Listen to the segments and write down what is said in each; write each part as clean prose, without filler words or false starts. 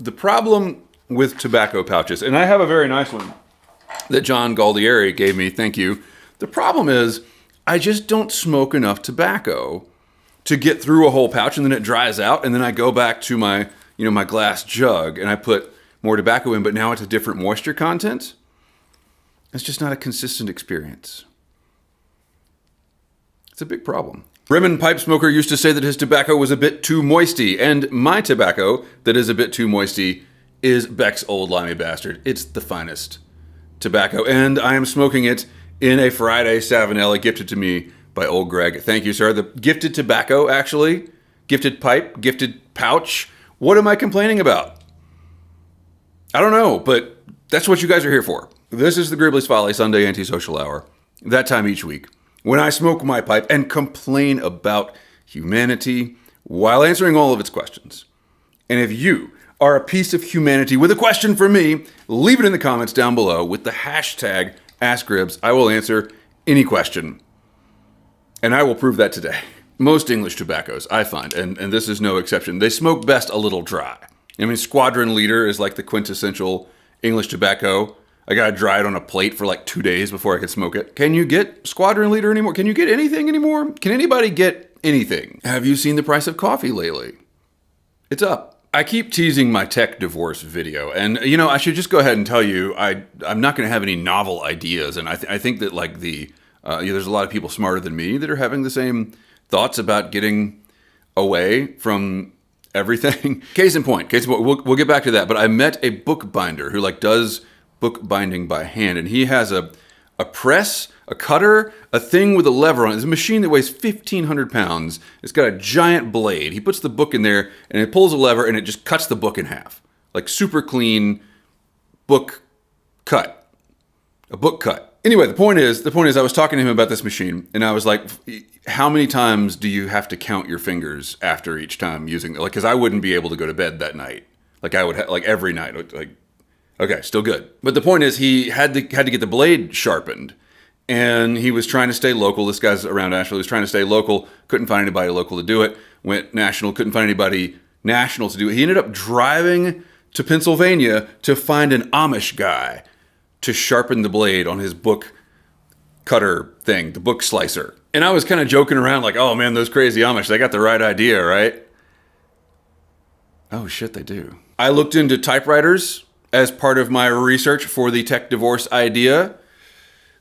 The problem with tobacco pouches, and I have a very nice one that John Galdieri gave me, thank you. The problem is I just don't smoke enough tobacco to get through a whole pouch, and then it dries out, and then I go back to my, my glass jug and I put more tobacco in, but now it's a different moisture content. It's just not a consistent experience. It's a big problem. Bremen pipe smoker used to say that his tobacco was a bit too moisty, and my tobacco that is a bit too moisty is Beck's Old Limey Bastard. It's the finest tobacco, and I am smoking it in a Friday Savinella gifted to me by old Greg. Thank you, sir. The gifted tobacco, actually. Gifted pipe, gifted pouch. What am I complaining about? I don't know, but that's what you guys are here for. This is the Gribbly's Folly Sunday Antisocial Hour. That time each week, when I smoke my pipe and complain about humanity while answering all of its questions. And if you are a piece of humanity with a question for me, leave it in the comments down below with the hashtag AskGribbs. I will answer any question. And I will prove that today. Most English tobaccos, I find, and this is no exception, they smoke best a little dry. I mean, Squadron Leader is like the quintessential English tobacco. I gotta dry it on a plate for like 2 days before I can smoke it. Can you get Squadron Leader anymore? Can you get anything anymore? Can anybody get anything? Have you seen the price of coffee lately? It's up. I keep teasing my tech divorce video, and I should just go ahead and tell you I'm not going to have any novel ideas, and I think that like there's a lot of people smarter than me that are having the same thoughts about getting away from everything. Case in point, we'll get back to that. But I met a bookbinder who does book binding by hand, and he has a press, a cutter, a thing with a lever on it. It's a machine that weighs 1,500 pounds. It's got a giant blade. He puts the book in there, and it pulls a lever, and it just cuts the book in half. Like super clean book cut. A book cut. Anyway, the point is, I was talking to him about this machine, and I was like, how many times do you have to count your fingers after each time using it? Because I wouldn't be able to go to bed that night. I would every night. Okay, still good. But the point is, he had to get the blade sharpened, and he was trying to stay local. This guy's around Asheville. He was trying to stay local. Couldn't find anybody local to do it. Went national. Couldn't find anybody national to do it. He ended up driving to Pennsylvania to find an Amish guy to sharpen the blade on his book cutter thing, the book slicer. And I was kind of joking around like, oh man, those crazy Amish, they got the right idea, right? Oh shit, they do. I looked into typewriters as part of my research for the tech divorce idea.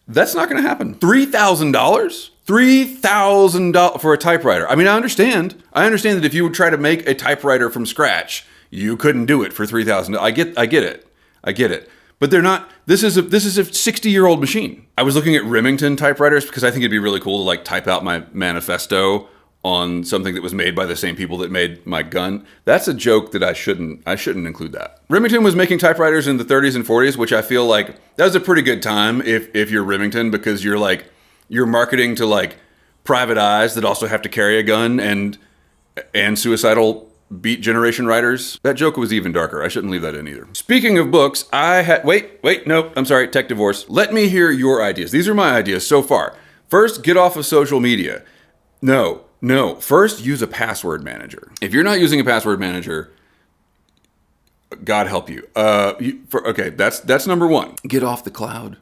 That's not going to happen. $3,000? $3,000 for a typewriter. I mean, I understand that if you would try to make a typewriter from scratch, you couldn't do it for $3,000. I get it. But they're not. This is a 60-year-old machine. I was looking at Remington typewriters because I think it'd be really cool to type out my manifesto on something that was made by the same people that made my gun. That's a joke that I shouldn't include that. Remington was making typewriters in the 30s and 40s, which I feel like that was a pretty good time if you're Remington, because you're marketing to private eyes that also have to carry a gun and suicidal Beat Generation writers. That joke was even darker. I shouldn't leave that in either. Speaking of books, nope, I'm sorry, tech divorce. Let me hear your ideas. These are my ideas so far. First, get off of social media. No. First, use a password manager. If you're not using a password manager, God help you. Okay, that's number one. Get off the cloud.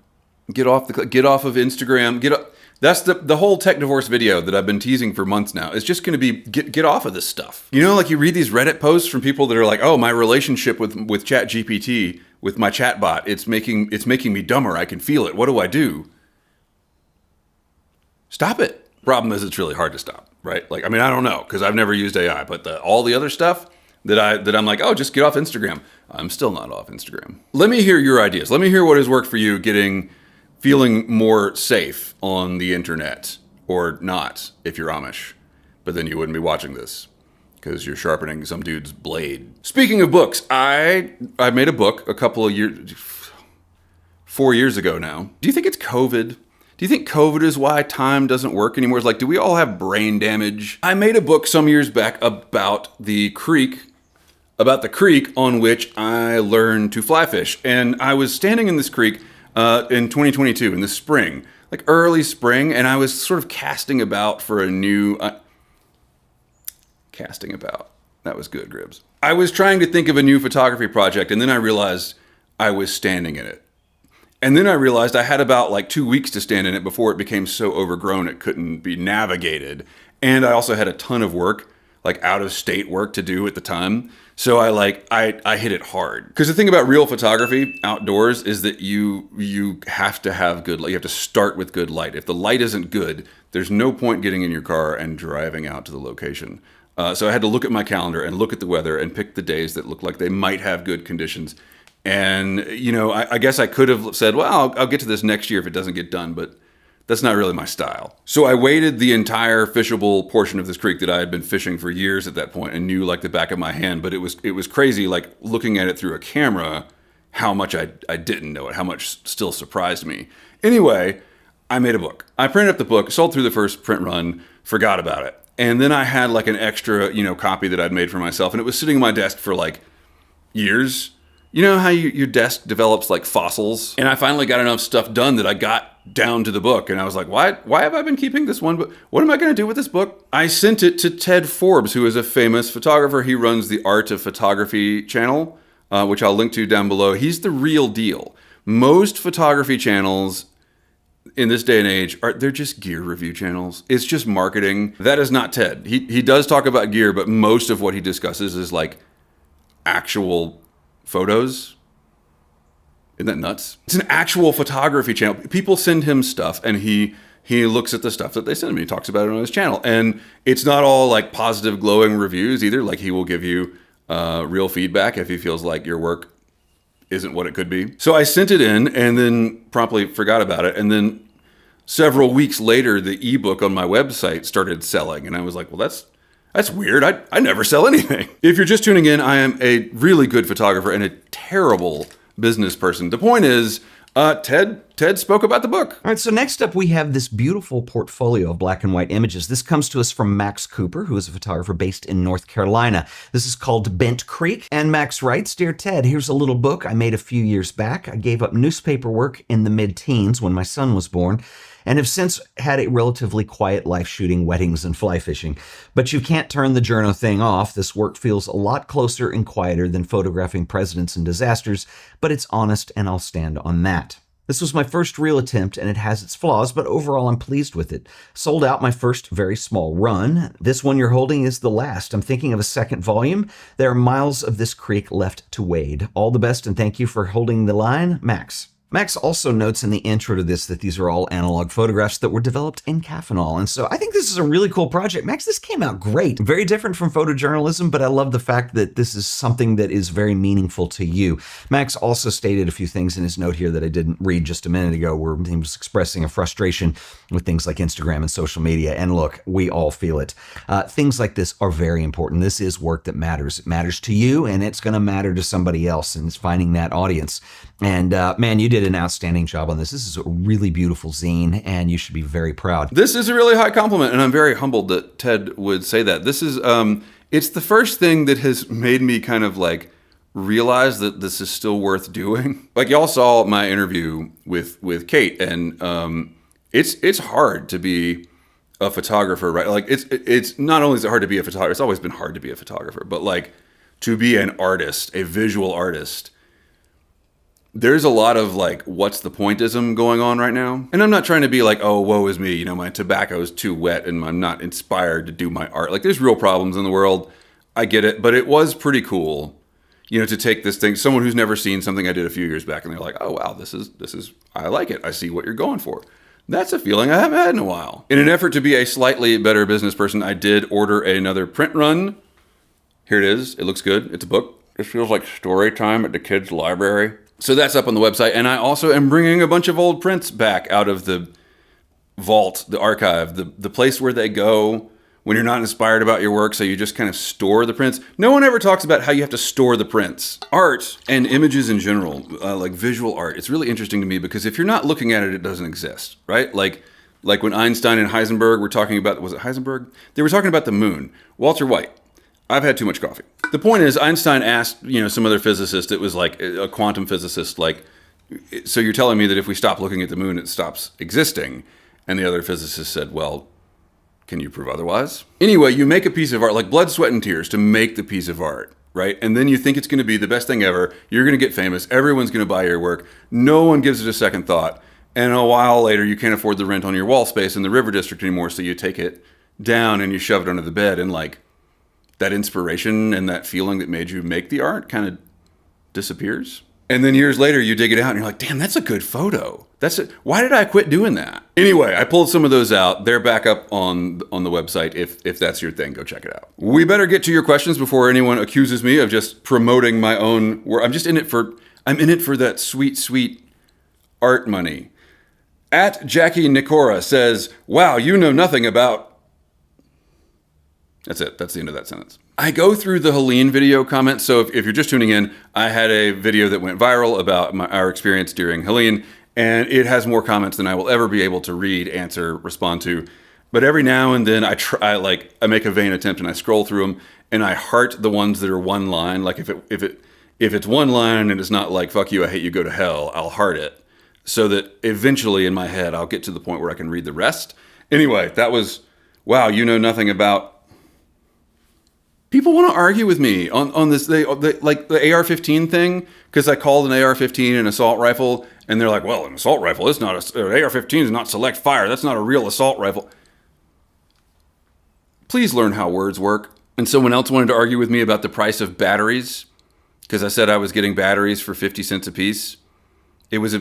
Get off of Instagram. That's the whole tech divorce video that I've been teasing for months now. It's just going to be get off of this stuff. You read these Reddit posts from people that are like, oh, my relationship with ChatGPT, with my chatbot, it's making me dumber. I can feel it. What do I do? Stop it. Problem is, it's really hard to stop, right? I don't know, because I've never used AI, but all the other stuff that I'm like, oh, just get off Instagram. I'm still not off Instagram. Let me hear your ideas. Let me hear what has worked for you feeling more safe on the internet, or not if you're Amish, but then you wouldn't be watching this because you're sharpening some dude's blade. Speaking of books, I made a book a couple of years, 4 years ago now. Do you think it's COVID? Do you think COVID is why time doesn't work anymore? It's do we all have brain damage? I made a book some years back about the creek on which I learned to fly fish. And I was standing in this creek in 2022, in the spring, early spring, and I was sort of casting about for a new... casting about. That was good, Gribbs. I was trying to think of a new photography project, and then I realized I was standing in it. And then I realized I had about like 2 weeks to stand in it before it became so overgrown it couldn't be navigated. And I also had a ton of work, like out of state work to do at the time. So I hit it hard. Because the thing about real photography outdoors is that you have to have good light. You have to start with good light. If the light isn't good, there's no point getting in your car and driving out to the location. So I had to look at my calendar and look at the weather and pick the days that looked like they might have good conditions. And, you know, I guess I could have said, well, I'll get to this next year if it doesn't get done, but that's not really my style. So I waded the entire fishable portion of this creek that I had been fishing for years at that point and knew like the back of my hand, but it was crazy, like looking at it through a camera, how much I didn't know it, how much still surprised me. Anyway, I made a book. I printed up the book, sold through the first print run, forgot about it. And then I had like an extra, you know, copy that I'd made for myself, and it was sitting on my desk for like years. You know how your desk develops like fossils? And I finally got enough stuff done that I got down to the book. And I was like, why have I been keeping this one? But what am I going to do with this book? I sent it to Ted Forbes, who is a famous photographer. He runs the Art of Photography channel, which I'll link to down below. He's the real deal. Most photography channels in this day and age they're just gear review channels. It's just marketing. That is not Ted. He does talk about gear, but most of what he discusses is like actual photos. Isn't that nuts? It's an actual photography channel. People send him stuff and he looks at the stuff that they send him. He talks about it on his channel. And it's not all like positive, glowing reviews either. Like he will give you real feedback if he feels like your work isn't what it could be. So I sent it in and then promptly forgot about it. And then several weeks later, the ebook on my website started selling. And I was like, well, that's weird. I never sell anything. If you're just tuning in, I am a really good photographer and a terrible business person. The point is, Ted spoke about the book. All right, so next up we have this beautiful portfolio of black and white images. This comes to us from Max Cooper, who is a photographer based in North Carolina. This is called Bent Creek, and Max writes, "Dear Ted, here's a little book I made a few years back. I gave up newspaper work in the mid-teens when my son was born, and have since had a relatively quiet life shooting weddings and fly fishing. But you can't turn the journo thing off. This work feels a lot closer and quieter than photographing presidents and disasters, but it's honest and I'll stand on that. This was my first real attempt and it has its flaws, but overall I'm pleased with it. Sold out my first very small run. This one you're holding is the last. I'm thinking of a second volume. There are miles of this creek left to wade. All the best and thank you for holding the line, Max." Max also notes in the intro to this that these are all analog photographs that were developed in Caffenol. And so I think this is a really cool project. Max, this came out great. Very different from photojournalism, but I love the fact that this is something that is very meaningful to you. Max also stated a few things in his note here that I didn't read just a minute ago, where he was expressing a frustration with things like Instagram and social media. And look, we all feel it. Things like this are very important. This is work that matters. It matters to you and it's going to matter to somebody else, and it's finding that audience. And man, you did an outstanding job on this. This is a really beautiful zine, and you should be very proud. This is a really high compliment, and I'm very humbled that Ted would say that. This is, it's the first thing that has made me kind of like realize that this is still worth doing. Like y'all saw my interview with Kate, and it's hard to be a photographer, right? Like it's not only is it hard to be a photographer, it's always been hard to be a photographer, but like to be an artist, a visual artist, there's a lot of like, what's the pointism going on right now? And I'm not trying to be like, oh, woe is me, you know, my tobacco is too wet and I'm not inspired to do my art. Like there's real problems in the world. I get it, but it was pretty cool, you know, to take this thing, someone who's never seen something I did a few years back and they're like, oh wow, this is, I like it. I see what you're going for. That's a feeling I haven't had in a while. In an effort to be a slightly better business person, I did order another print run. Here it is. It looks good. It's a book. It feels like story time at the kids' library. So that's up on the website. And I also am bringing a bunch of old prints back out of the vault, the archive, the place where they go when you're not inspired about your work. So you just kind of store the prints. No one ever talks about how you have to store the prints. Art and images in general, like visual art, it's really interesting to me because if you're not looking at it, it doesn't exist, right? Like when Einstein and Heisenberg were talking about, was it Heisenberg? They were talking about the moon. Walter White. I've had too much coffee. The point is, Einstein asked, you know, some other physicist, it was like a quantum physicist, like, so you're telling me that if we stop looking at the moon, it stops existing? And the other physicist said, well, can you prove otherwise? Anyway, you make a piece of art, like blood, sweat, and tears to make the piece of art, right? And then you think it's going to be the best thing ever. You're going to get famous. Everyone's going to buy your work. No one gives it a second thought. And a while later, you can't afford the rent on your wall space in the River District anymore, so you take it down and you shove it under the bed, and like that inspiration and that feeling that made you make the art kind of disappears. And then years later, you dig it out and you're like, damn, that's a good photo. That's it. Why did I quit doing that? Anyway, I pulled some of those out. They're back up on the website. If that's your thing, go check it out. We better get to your questions before anyone accuses me of just promoting my own work. I'm in it for that sweet, sweet art money. At Jackie Nicora says, wow, you know nothing about... That's it. That's the end of that sentence. I go through the Helene video comments. So if you're just tuning in, I had a video that went viral about our experience during Helene, and it has more comments than I will ever be able to read, answer, respond to. But every now and then I make a vain attempt and I scroll through them and I heart the ones that are one line. Like if it's one line and it's not like, fuck you, I hate you, go to hell, I'll heart it. So that eventually in my head, I'll get to the point where I can read the rest. Anyway, that was, wow, you know nothing about... People want to argue with me on this, they like the AR-15 thing, because I called an AR-15 an assault rifle, and they're like, well, an assault rifle is not, an AR-15 is not select fire, that's not a real assault rifle. Please learn how words work. And someone else wanted to argue with me about the price of batteries, because I said I was getting batteries for 50 cents a piece. It's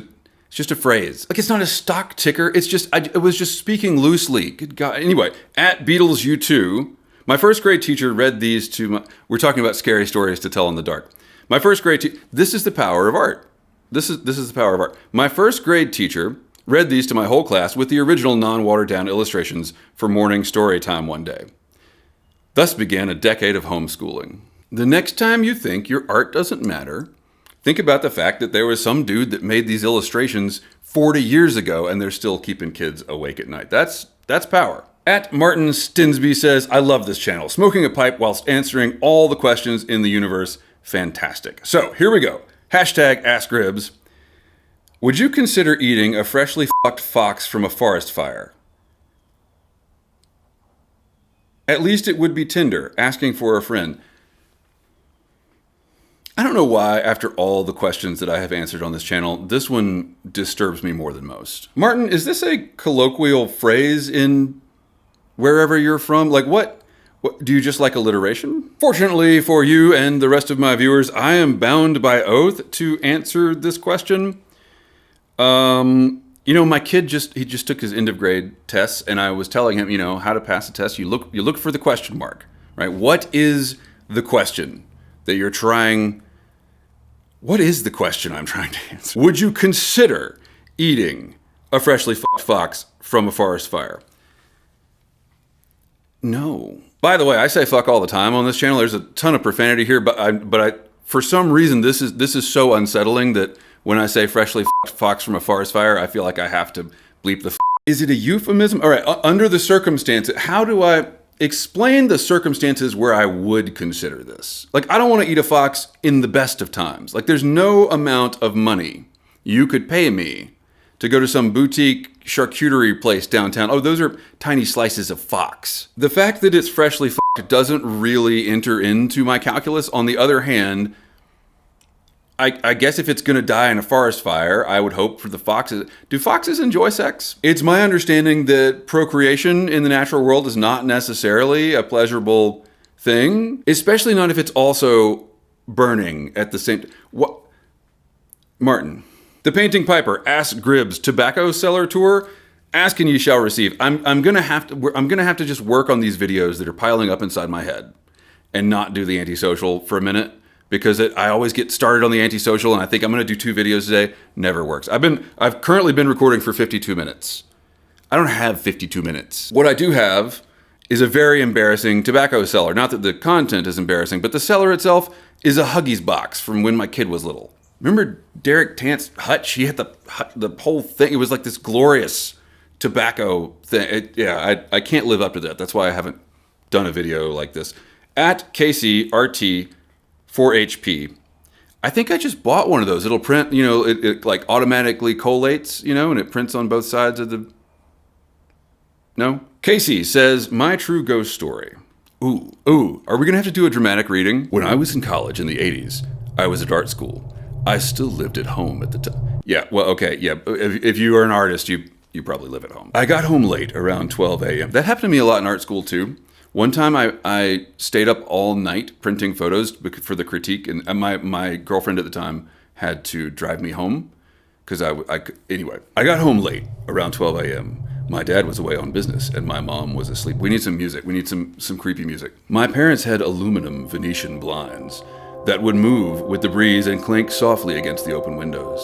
just a phrase. Like, it's not a stock ticker. It's just, it was just speaking loosely. Good God. Anyway, at Beatles U2, my first grade teacher read these to we're talking about scary stories to tell in the dark. My first grade this is the power of art. This is the power of art. My first grade teacher read these to my whole class with the original non-watered down illustrations for morning story time one day. Thus began a decade of homeschooling. The next time you think your art doesn't matter, think about the fact that there was some dude that made these illustrations 40 years ago and they're still keeping kids awake at night. That's power. At Martin Stinsby says, I love this channel. Smoking a pipe whilst answering all the questions in the universe. Fantastic. So here we go. Hashtag AskRibs. Would you consider eating a freshly fucked fox from a forest fire? At least it would be tender, asking for a friend. I don't know why, after all the questions that I have answered on this channel, this one disturbs me more than most. Martin, is this a colloquial phrase in wherever you're from? Like what do you just like alliteration? Fortunately for you and the rest of my viewers, I am bound by oath to answer this question. My kid he just took his end of grade tests, and I was telling him, how to pass a test. You look for the question mark, right? What is the question that you're trying? What is the question I'm trying to answer? Would you consider eating a freshly fucked fox from a forest fire? No. By the way, I say fuck all the time on this channel. There's a ton of profanity here, but I for some reason this is so unsettling that when I say freshly fucked fox from a forest fire, I feel like I have to bleep the Is it a euphemism? All right, under the circumstances, how do I explain the circumstances where I would consider this? Like, I don't want to eat a fox in the best of times. Like, there's no amount of money you could pay me to go to some boutique charcuterie place downtown. Oh, those are tiny slices of fox. The fact that it's freshly fucked doesn't really enter into my calculus. On the other hand, I guess if it's gonna die in a forest fire, I would hope for the foxes. Do foxes enjoy sex? It's my understanding that procreation in the natural world is not necessarily a pleasurable thing, especially not if it's also burning at the same time. What? Martin. The Painting Piper, Ask Gribbs, Tobacco Seller Tour, ask and ye shall receive. I'm gonna have to just work on these videos that are piling up inside my head and not do the antisocial for a minute, because I always get started on the antisocial and I think I'm gonna do 2 videos today. Never works. I've currently been recording for 52 minutes. I don't have 52 minutes. What I do have is a very embarrassing tobacco seller. Not that the content is embarrassing, but the seller itself is a Huggies box from when my kid was little. Remember Derek Tant's hutch? He had the whole thing. It was like this glorious tobacco thing. I can't live up to that. That's why I haven't done a video like this. At KCRT4HP, I think I just bought one of those. It'll print, it like automatically collates, and it prints on both sides of the... No? Casey says, my true ghost story. Ooh, are we gonna have to do a dramatic reading? When I was in college in the 80s, I was at art school. I still lived at home at the time. Yeah, well, okay, yeah. If you are an artist, you probably live at home. I got home late around 12 a.m. That happened to me a lot in art school too. One time I stayed up all night printing photos for the critique, and my girlfriend at the time had to drive me home because anyway, I got home late around 12 a.m. My dad was away on business and my mom was asleep. We need some music. We need some creepy music. My parents had aluminum Venetian blinds that would move with the breeze and clink softly against the open windows.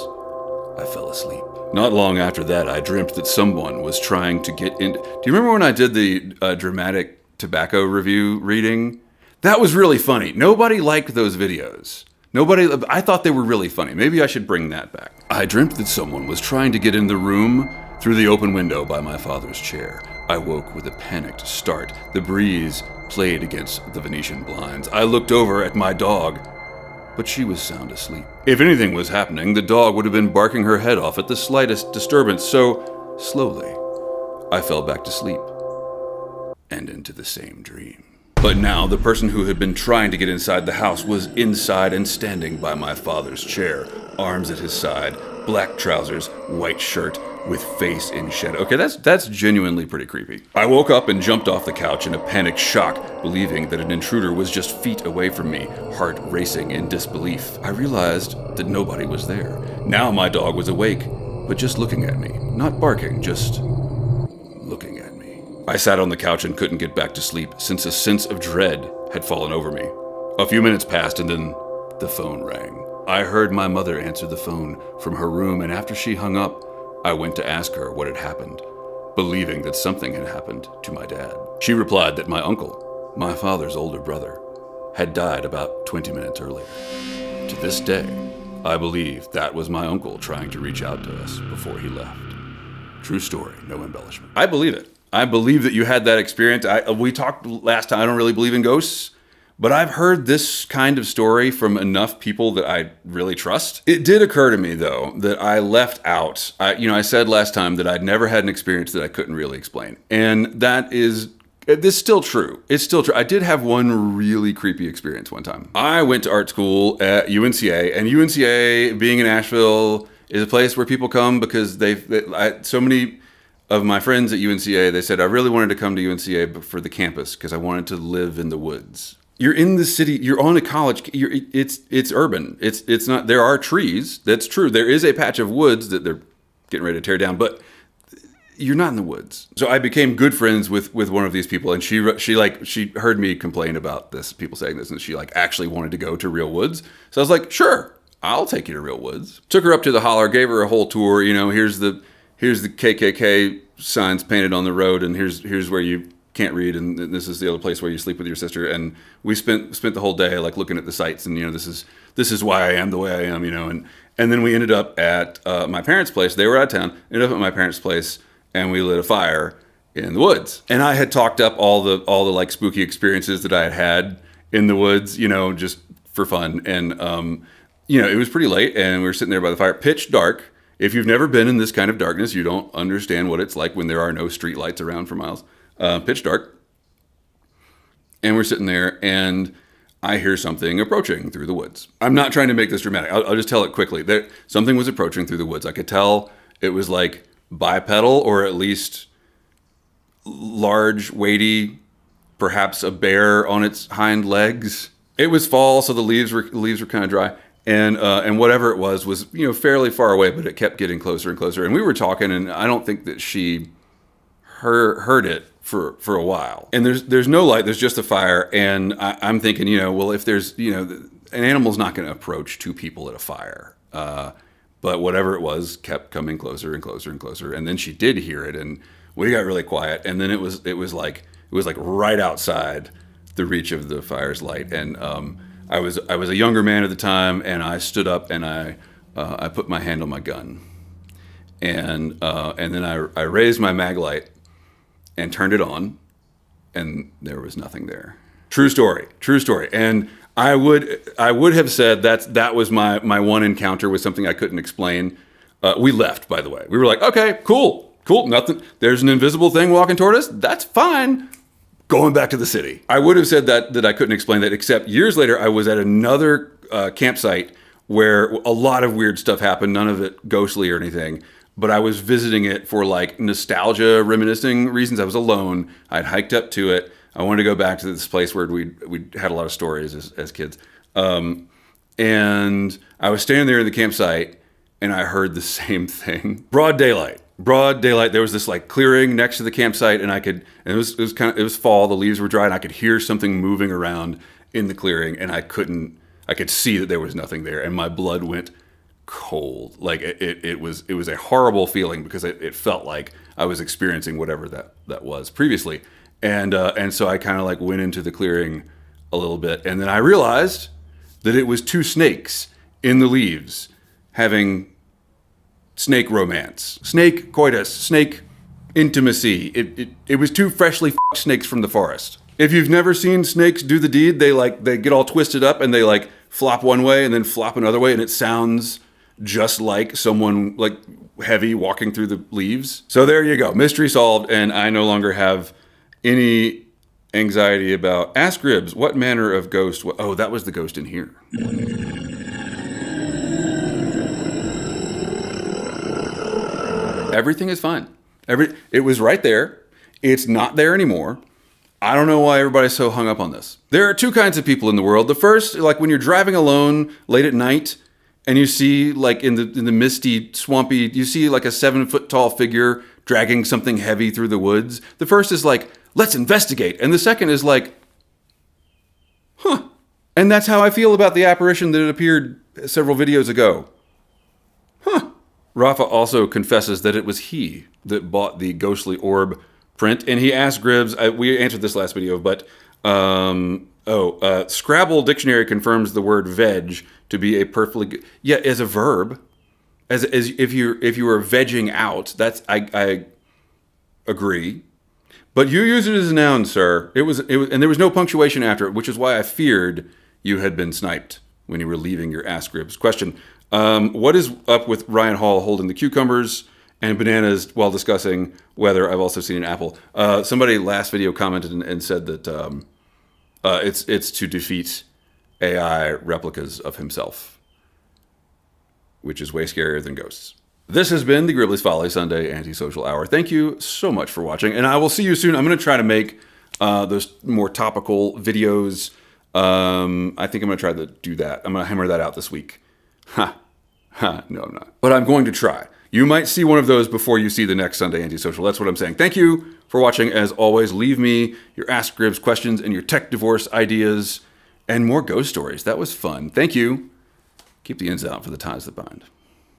I fell asleep. Not long after that, I dreamt that someone was trying to get in. Do you remember when I did the dramatic tobacco review reading? That was really funny. Nobody liked those videos. I thought they were really funny. Maybe I should bring that back. I dreamt that someone was trying to get in the room through the open window by my father's chair. I woke with a panicked start. The breeze played against the Venetian blinds. I looked over at my dog, but she was sound asleep. If anything was happening, the dog would have been barking her head off at the slightest disturbance, so slowly, I fell back to sleep and into the same dream. But now the person who had been trying to get inside the house was inside and standing by my father's chair, arms at his side, black trousers, white shirt, with face in shadow. Okay, that's genuinely pretty creepy. I woke up and jumped off the couch in a panicked shock, believing that an intruder was just feet away from me, heart racing in disbelief. I realized that nobody was there. Now my dog was awake, but just looking at me, not barking, just looking at me. I sat on the couch and couldn't get back to sleep since a sense of dread had fallen over me. A few minutes passed and then the phone rang. I heard my mother answer the phone from her room, and after she hung up, I went to ask her what had happened, believing that something had happened to my dad. She replied that my uncle, my father's older brother, had died about 20 minutes earlier. To this day, I believe that was my uncle trying to reach out to us before he left. True story, no embellishment. I believe it. I believe that you had that experience. We talked last time, I don't really believe in ghosts, but I've heard this kind of story from enough people that I really trust. It did occur to me, though, that I left out. I said last time that I'd never had an experience that I couldn't really explain. And it's still true. It's still true. I did have one really creepy experience one time. I went to art school at UNCA, and UNCA, being in Asheville, is a place where people come because so many of my friends at UNCA, they said, I really wanted to come to UNCA for the campus because I wanted to live in the woods. You're in the city. You're on a college. It's urban. It's not. There are trees. That's true. There is a patch of woods that they're getting ready to tear down, but you're not in the woods. So I became good friends with one of these people, and she heard me complain about this, people saying this, and she actually wanted to go to real woods. So I was like, sure, I'll take you to real woods. Took her up to the holler, gave her a whole tour. Here's the KKK signs painted on the road, and here's where you can't read, and this is the other place where you sleep with your sister. And we spent the whole day looking at the sights, and this is why I am the way I am, and then we ended up at my parents' place. They were out of town. Ended up at my parents' place, and we lit a fire in the woods. And I had talked up all the spooky experiences that I had in the woods, just for fun. And it was pretty late, and we were sitting there by the fire, pitch dark. If you've never been in this kind of darkness, you don't understand what it's like when there are no street lights around for miles. Pitch dark. And we're sitting there, and I hear something approaching through the woods. I'm not trying to make this dramatic. I'll just tell it quickly. Something was approaching through the woods. I could tell it was bipedal, or at least large, weighty, perhaps a bear on its hind legs. It was fall, so the leaves were kind of dry. And whatever it was fairly far away, but it kept getting closer and closer. And we were talking, and I don't think that she heard it for a while. And there's no light, there's just a fire. And I'm thinking, if there's, an animal's not going to approach two people at a fire. But whatever it was kept coming closer and closer and closer. And then she did hear it, and we got really quiet. And then it was right outside the reach of the fire's light. And I was a younger man at the time, and I stood up and I put my hand on my gun, and then I raised my mag light and turned it on, and there was nothing there. True story. And I would have said that was my one encounter with something I couldn't explain. We left, by the way. We were like, okay, cool, nothing. There's an invisible thing walking toward us. That's fine. going back to the city. I would have said that I couldn't explain that, except years later, I was at another campsite where a lot of weird stuff happened, none of it ghostly or anything. But I was visiting it for like nostalgia, reminiscing reasons. I was alone. I'd hiked up to it. I wanted to go back to this place where we had a lot of stories as kids. And I was standing there in the campsite and I heard the same thing. Broad daylight. There was this like clearing next to the campsite and it was fall, the leaves were dry and I could hear something moving around in the clearing and I could see that there was nothing there and my blood went cold. Like it was a horrible feeling because it felt like I was experiencing whatever that was previously. And so I kind of like went into the clearing a little bit and then I realized that it was two snakes in the leaves having snake romance, snake coitus, snake intimacy. It was two freshly f***ed snakes from the forest. If you've never seen snakes do the deed, they get all twisted up and they like flop one way and then flop another way and it sounds just like someone like heavy walking through the leaves. So there you go, mystery solved, and I no longer have any anxiety about. Ask Ribs, what manner of ghost? Oh, that was the ghost in here. Everything is fine. It was right there. It's not there anymore. I don't know why everybody's so hung up on this. There are two kinds of people in the world. The first, like when you're driving alone late at night and you see like in the misty, swampy, you see like a 7-foot tall figure dragging something heavy through the woods. The first is like, let's investigate. And the second is like, huh. And that's how I feel about the apparition that appeared several videos ago. Huh. Rafa also confesses that it was he that bought the ghostly orb print, and he asked Gribbs, we answered this last video, but Scrabble Dictionary confirms the word veg to be a perfectly as a verb, as if you were vegging out. That's I agree, but you use it as a noun, sir. It was, and there was no punctuation after it, which is why I feared you had been sniped when you were leaving your Ask Gribbs question. What is up with Ryan Hall holding the cucumbers and bananas while discussing whether I've also seen an apple? Somebody last video commented and said that it's to defeat AI replicas of himself, which is way scarier than ghosts. This has been the Gribbly's Folly Sunday Antisocial Hour. Thank you so much for watching, and I will see you soon. I'm going to try to make those more topical videos. I think I'm going to try to do that. I'm going to hammer that out this week. No, I'm not. But I'm going to try. You might see one of those before you see the next Sunday Antisocial. That's what I'm saying. Thank you for watching. As always, leave me your Ask Gribbs questions and your tech divorce ideas and more ghost stories. That was fun. Thank you. Keep the ends out for the ties that bind.